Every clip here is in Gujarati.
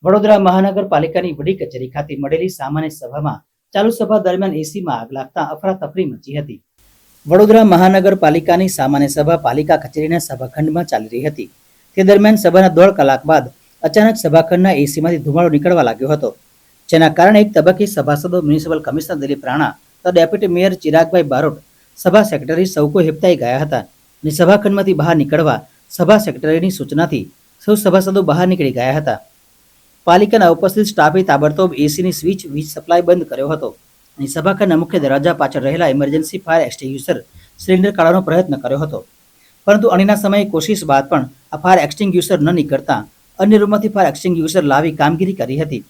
વડોદરા મહાનગરપાલિકાની વડી કચેરી ખાતે મળેલી સામાન્ય સભામાં ચાલુ સભા દરમિયાન એસીમાં આગ લાગતા અફરાતફરી મચી હતી. વડોદરા મહાનગરપાલિકાની સામાન્ય સભા પાલિકા કચેરીના સભાખંડમાં ચાલી રહી હતી. તે દરમિયાન સભાના 1.5 કલાક બાદ અચાનક સભાખંડના એસીમાંથી ધુમાડો નીકળવા લાગ્યો હતો, જેના કારણે એક તબક્કે સભાસદો, મ્યુનિસિપલ કમિશનર દિલીપ રાણા તથા ડેપ્યુટી મેયર ચિરાગભાઈ બારોટ, સભા સેક્રેટરી સૌ કોઈ હેબતાઈ ગયા હતા અને સભાખંડમાંથી બહાર નીકળવા સભા સેક્રેટરીની સૂચનાથી સૌ સભાસદો બહાર નીકળી ગયા હતા. પાલિકાના ઉપસ્થિત સ્ટાફે તાબડતોબ એસીની સ્વિચ વીજ સપ્લાય બંધ કર્યો હતો અને સભાખંડના મુખ્ય દરવાજા પાછળ રહેલા ઇમરજન્સી ફાયર એક્સટિંગ્યુશર સિલિન્ડર કાઢવાનો પ્રયત્ન કર્યો હતો, પરંતુ અણીના સમયે કોશિશ બાદ પણ આ ફાયર એક્સટિંગ્યુશર ન નીકળતા અન્ય રૂમમાંથી ફાયર એક્સટિંગ્યુશર લાવી કામગીરી કરી હતી.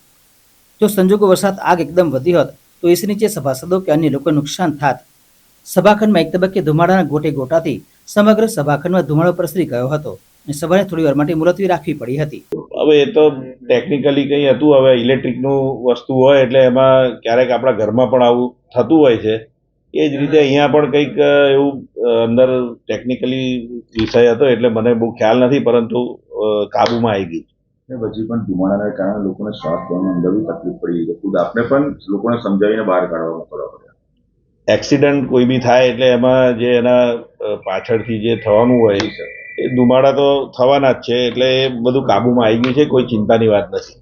જો સંજોગો વરસાદ આગ એકદમ વધી હોત તો એસી નીચે સભાસદો કે અન્ય લોકોને નુકસાન થાત. સભાખંડમાં એક તબક્કે ધુમાડાના ગોટે ગોટાથી સમગ્ર સભાખંડમાં ધુમાડો પ્રસરી ગયો હતો અને સભાને થોડી વાર માટે મુલતવી રાખવી પડી હતી. હવે એ તો ટેકનિકલી કંઈ હતું. હવે ઇલેક્ટ્રિકનું વસ્તુ હોય એટલે એમાં ક્યારેક આપણા ઘરમાં પણ આવું થતું હોય છે. એ જ રીતે અહીંયા પણ કંઈક એવું અંદર ટેકનિકલી વિષય હતો એટલે મને બહુ ખ્યાલ નથી, પરંતુ કાબુમાં આવી ગયું. પછી પણ ધુમાડાના કારણે લોકોને શ્વાસ લેવામાં અંદર બી તકલીફ પડી છે. ખુદ આપણે પણ લોકોને સમજાવીને બહાર કાઢવા મોકલવા પડ્યા. એક્સિડન્ટ કોઈ બી થાય એટલે એમાં જે એના પાછળથી જે થવાનું હોય એ ધુમાડા તો થવાના જ છે, એટલે એ બધું કાબુમાં આવી ગયું છે. કોઈ ચિંતાની વાત નથી.